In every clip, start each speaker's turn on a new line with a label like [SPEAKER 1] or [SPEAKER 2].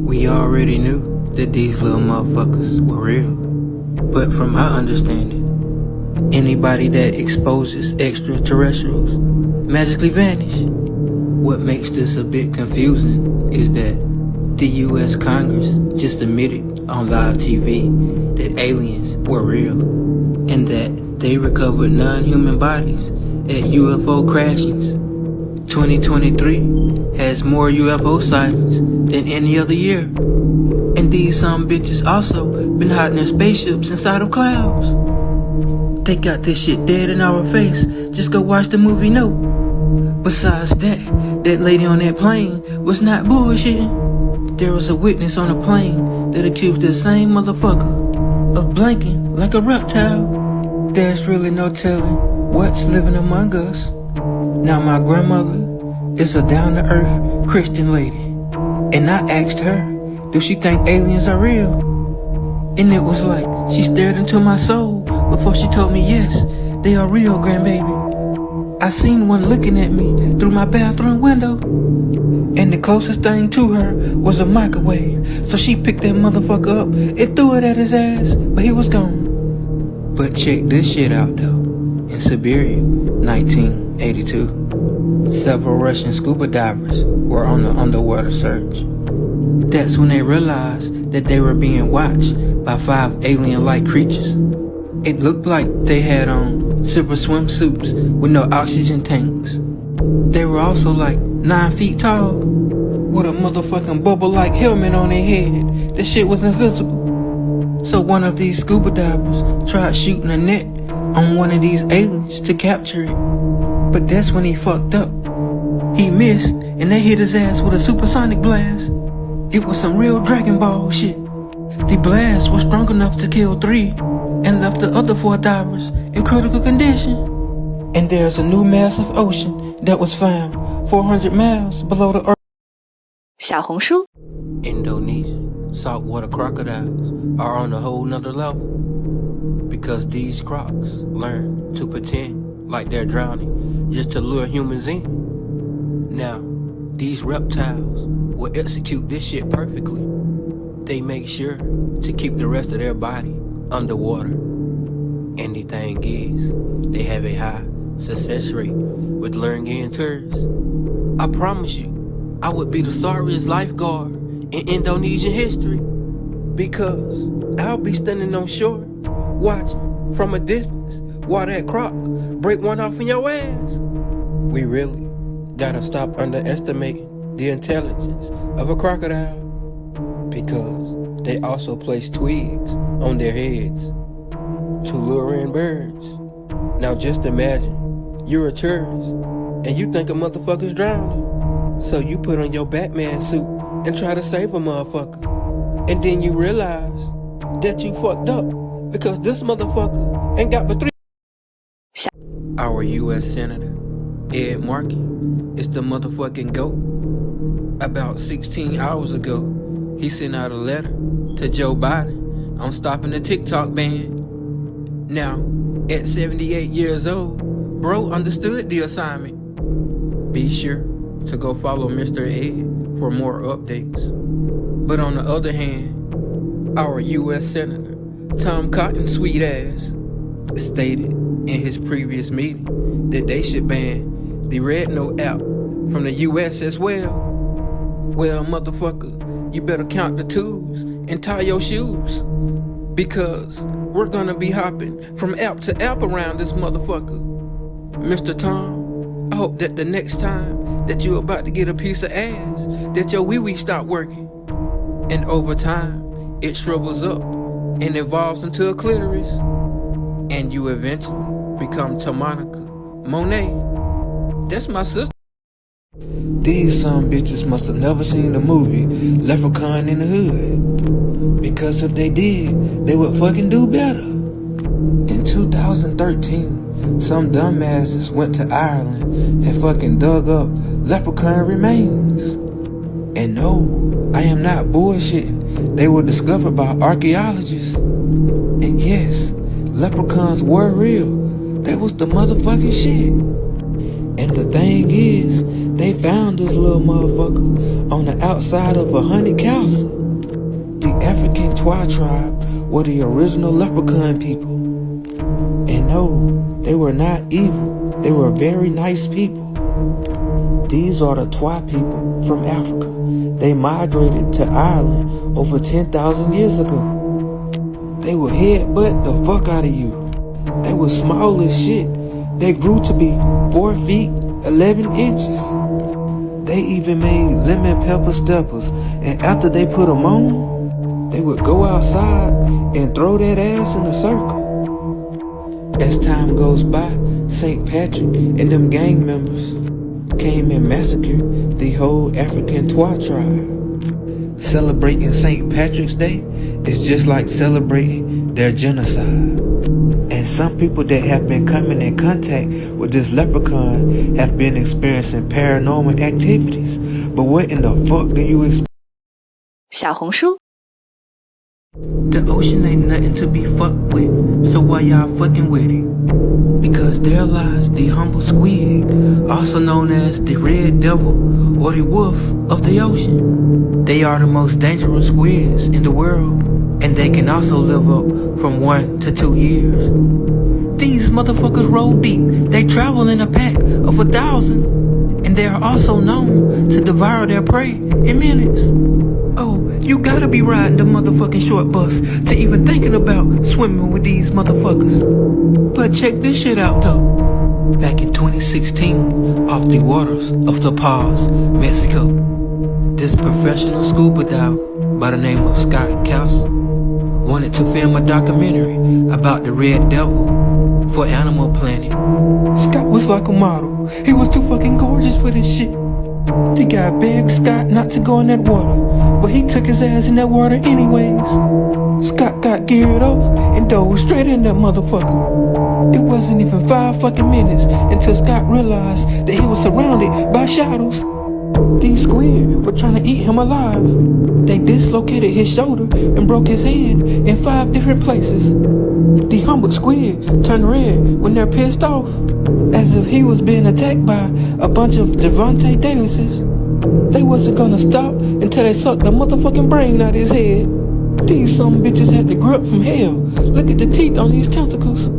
[SPEAKER 1] We already knew that these little motherfuckers were real. But from our understanding, anybody that exposes extraterrestrials magically vanish. What makes this a bit confusing is that the US Congress just admitted on live TV that aliens were real and that they recovered non-human bodies at UFO crashings. 2023 has more UFO sightings than any other year. And these some bitches also been hiding their spaceships inside of clouds. They got this shit dead in our face. Just go watch the movie Nope. Besides that lady on that plane was not bullshitting. There was a witness on a plane that accused the same motherfucker of blinking like a reptile. There's really no telling what's living among us. Now my grandmother is a down-to-earth Christian lady, and I asked her, do she think aliens are real? And it was like she stared into my soul before she told me yes, they are real, grandbaby. I seen one looking at me through my bathroom window, and the closest thing to her was a microwave. So she picked that motherfucker up and threw it at his ass, but he was gone. But check this shit out though. In Siberia, 1982, several Russian scuba divers were on the underwater search. That's when they realized that they were being watched by 5 alien-like creatures. It looked like they had on super swimsuits with no oxygen tanks. They were also like 9 feet tall, with a motherfucking bubble-like helmet on their head. That shit was invisible. So one of these scuba divers tried shooting a net on one of these aliens to capture it. But that's when he fucked up. He missed, and they hit his ass with a supersonic blast. It was some real Dragon Ball shit. The blast was strong enough to kill 3 and left the other 4 divers in critical condition. And there's a new massive ocean that was found 400 miles below the earth.
[SPEAKER 2] 小红书
[SPEAKER 1] Indonesia saltwater crocodiles are on a whole nother level, because these crocs learn to pretend like they're drowning just to lure humans in. Now, these reptiles will execute this shit perfectly. They make sure to keep the rest of their body underwater. And the thing is, they have a high success rate with luring in tourists. I promise you, I would be the sorriest lifeguard in Indonesian history, because I'll be standing on shore watching from a distance while that croc break one off in your ass. We really gotta stop underestimating the intelligence of a crocodile, because they also place twigs on their heads to lure in birds. Now just imagine, you're a tourist and you think a motherfucker's drowning, so you put on your Batman suit and try to save a motherfucker, and then you realize that you fucked up, because this motherfucker ain't got but 3. Our US Senator Ed Markey is the motherfucking GOAT. About 16 hours ago, he sent out a letter to Joe Biden on stopping the TikTok ban. Now, at 78 years old, bro understood the assignment. Be sure to go follow Mr. Ed for more updates. But on the other hand, our US Senator Tom Cotton sweet ass stated in his previous meeting that they should ban the Red Note app from the US as well. Well, motherfucker, you better count the twos and tie your shoes, because we're gonna be hopping from app to app around this motherfucker. Mr. Tom, I hope that the next time that you're about to get a piece of ass, that your wee-wee stop working. And over time, it shrivels up and evolves into a clitoris, and you eventually become Tamonica Monet. That's my sister. These some bitches must have never seen the movie Leprechaun in the Hood, because if they did, they would fucking do better. In 2013, some dumbasses went to Ireland and fucking dug up leprechaun remains. And no, I am not bullshitting. They were discovered by archaeologists. And yes, leprechauns were real. They was the motherfucking shit. And the thing is
[SPEAKER 3] They found this little motherfucker on the outside of 100 castles. The African Twa tribe were the original leprechaun people. And no, they were not evil. They were very nice people. These are the Twa people from Africa. They migrated to Ireland over 10,000 years ago. They would headbutt the fuck out of you. They were small as shit. They grew to be 4 feet, 11 inches. They even made lemon pepper steppers, and after they put them on, they would go outside and throw that ass in a circle. As time goes by, St. Patrick and them gang members came and massacred the whole African Twa tribe. Celebrating St. Patrick's Day is just like celebrating their genocide. And some people that have been coming in contact with this leprechaun have been experiencing paranormal activities. But what in the fuck do you expect?
[SPEAKER 2] 小红书
[SPEAKER 1] The ocean ain't nothing to be fucked with, so why y'all fucking with it? Because there lies the humble squid, also known as the red devil or the wolf of the ocean. They are the most dangerous squids in the world, and they can also live up from 1 to 2 years. These motherfuckers roll deep. They travel in a pack of 1,000, and they are also known to devour their prey in minutes. Oh, you gotta be riding the motherfucking short bus to even thinking about swimming with these motherfuckers. But check this shit out though. Back in 2016, off the waters of La Paz, Mexico, this professional scuba diver by the name of Scott Kelce wanted to film a documentary about the Red Devil for Animal Planet. Scott was like a model. He was too fucking gorgeous for this shit. The guy begged Scott not to go in that water, but he took his ass in that water anyways. Scott got geared up and dove straight in that motherfucker. It wasn't even 5 fucking minutes until Scott realized that he was surrounded by shadows. These squid were trying to eat him alive. They dislocated his shoulder and broke his hand in 5 different places. The humble squid turned red when they're pissed off, as if he was being attacked by a bunch of Devontae Davises. They wasn't gonna stop until they sucked the motherfucking brain out of his head. These some bitches had the grip from hell. Look at the teeth on these tentacles.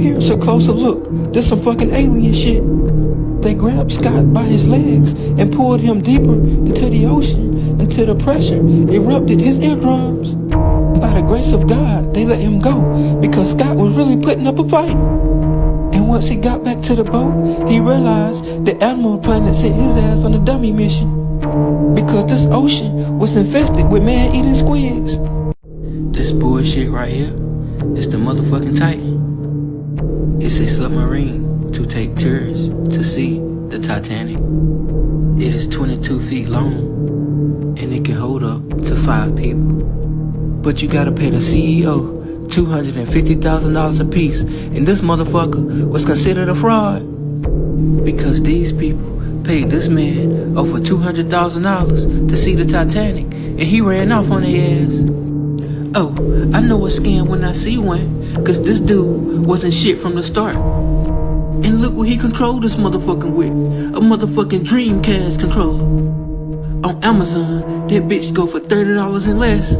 [SPEAKER 1] Here's a closer look. This some fucking alien shit. They grabbed Scott by his legs and pulled him deeper into the ocean until the pressure erupted his eardrums. By the grace of God, they let him go because Scott was really putting up a fight. And once he got back to the boat, he realized the Animal Planet sent his ass on a dummy mission because this ocean was infested with man-eating squids. This bullshit right here is the motherfucking Titan. It's a submarine to take tourists to see the Titanic. It is 22 feet long and it can hold up to 5 people. But you gotta pay the CEO $250,000 a piece, and this motherfucker was considered a fraud because these people paid this man over $200,000 to see the Titanic, and he ran off on their ass. Oh, I know a scam when I see one, cause this dude wasn't shit from the start. And look what he controlled this motherfucking with, a motherfucking Dreamcast controller. On Amazon, that bitch go for $30 and less.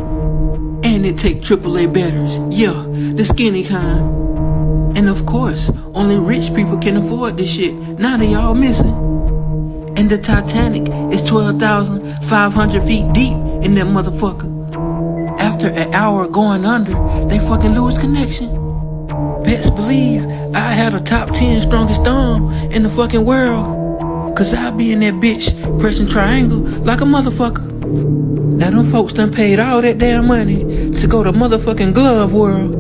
[SPEAKER 1] And it take AAA batteries, yeah, the skinny kind. And of course, only rich people can afford this shit. Now they all missing. And the Titanic is 12,500 feet deep in that motherfucker. After an hour going under, they fucking lose connection. Best believe I had a top 10 strongest thumb in the fucking world, cause I be in that bitch pressing triangle like a motherfucker. Now them folks done paid all that damn money to go to motherfucking glove world.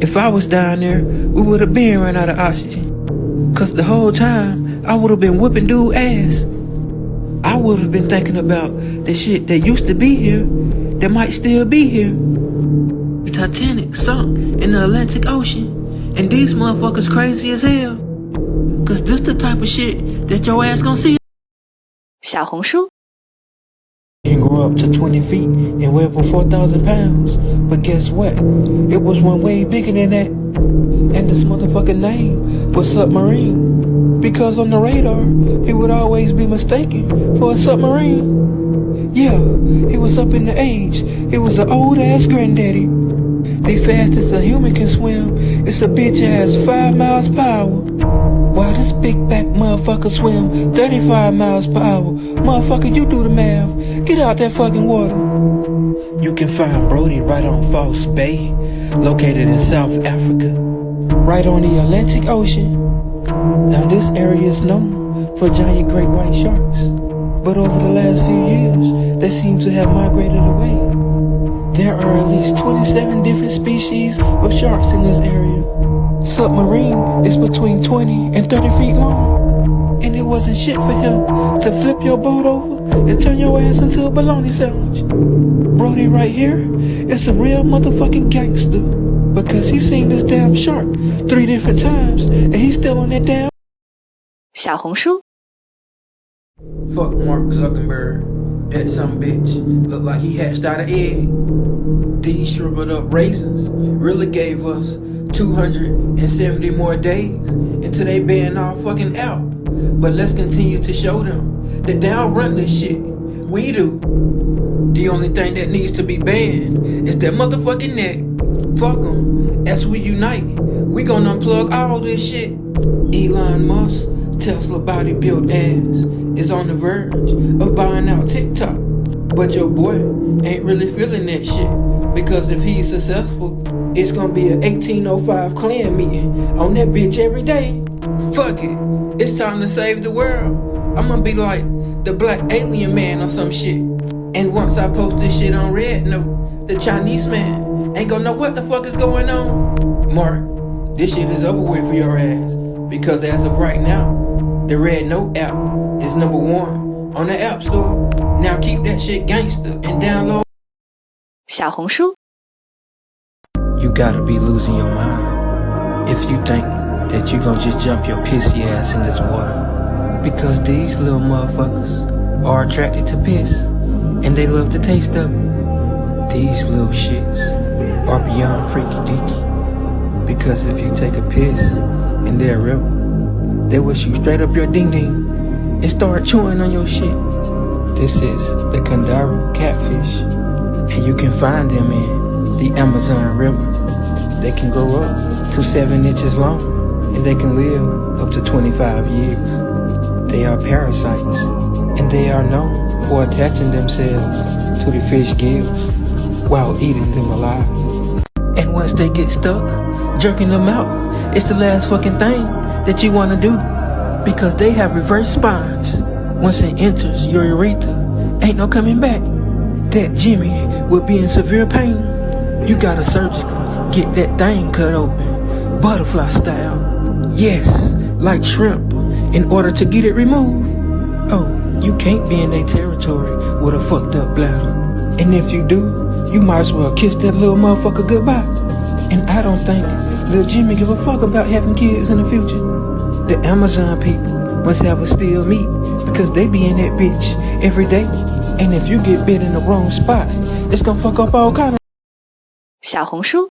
[SPEAKER 1] If I was down there, we would've been run out of oxygen. Cause the whole time, I would've been whipping dude ass. I would've been thinking about the shit that used to be here, that might still be here. The Titanic sunk in the Atlantic Ocean, and these motherfuckers crazy as hell. Cause this the type of shit that your ass gon' see.
[SPEAKER 2] 小红书
[SPEAKER 3] Can grow up to 20 feet and weigh over 4,000 pounds. But guess what? It was one way bigger than that. And this motherfucking name was Submarine. because on the radar, he would always be mistaken for a submarine. Yeah, he was up in the age. He was an old-ass granddaddy. The fastest a human can swim, it's a bitch-ass 5 miles per hour. While this big back motherfucker swim 35 miles per hour. Motherfucker, you do the math. Get out that fucking water. You can find Brody right on False Bay, located in South Africa, right on the Atlantic Ocean. Now this area is known for giant great white sharks, but over the last few years, they seem to have migrated away. There are at least 27 different species of sharks in this area. Submarine is between 20 and 30 feet long, and it wasn't shit for him to flip your boat over and turn your ass into a bologna sandwich. Brody right here is a real motherfucking gangster, because he seen this damn shark 3 different times, and he's still on that damn.
[SPEAKER 2] 小红书
[SPEAKER 1] Fuck Mark Zuckerberg, that some bitch. Look like he hatched out an egg. These shriveled up raisins really gave us 270 more days until they ban our fucking app. But let's continue to show them that they don't run this shit. We do. The only thing that needs to be banned is that motherfucking neck. Fuck them. As we unite, we gonna unplug all this shit. Elon Musk, Tesla body built ass, is on the verge of buying out TikTok. But your boy ain't really feeling that shit, because if he's successful, it's gonna be an 1805 clan meeting on that bitch every day. Fuck it, it's time to save the world. I'm gonna be like the black alien man or some shit. And once I post this shit on Red Note, the Chinese man ain't gonna know what the fuck is going on. Mark, this shit is over with for your ass, because as of right now, the Red Note app is #1 on the App Store. Now keep that shit gangster and download.
[SPEAKER 2] 小红书
[SPEAKER 1] You gotta be losing your mind if you think that you gon' just jump your pissy ass in this water. Because these little motherfuckers are attracted to piss, and they love the taste of it. These little shits are beyond freaky deaky. Because if you take a piss in their river, they wish you straight up your ding ding and start chewing on your shit. This is the Kandaru catfish, and you can find them in the Amazon River. They can grow up to 7 inches long, and they can live up to 25 years. They are parasites, and they are known for attaching themselves to the fish gills while eating them alive. And once they get stuck, jerking them out is the last fucking thing that you want to do, because they have reverse spines. Once it enters your urethra, ain't no coming back. That Jimmy will be in severe pain. You gotta surgically get that thing cut open, butterfly style. Yes, like shrimp, in order to get it removed. Oh, you can't be in their territory with a fucked up bladder. And if you do, you might as well kiss that little motherfucker goodbye. And I don't think little Jimmy give a fuck about having kids in the future. The Amazon people must have a steel meat, because they be in that bitch every day. And if you get bit in the wrong spot, it's gonna fuck up all kind of.
[SPEAKER 2] 小红书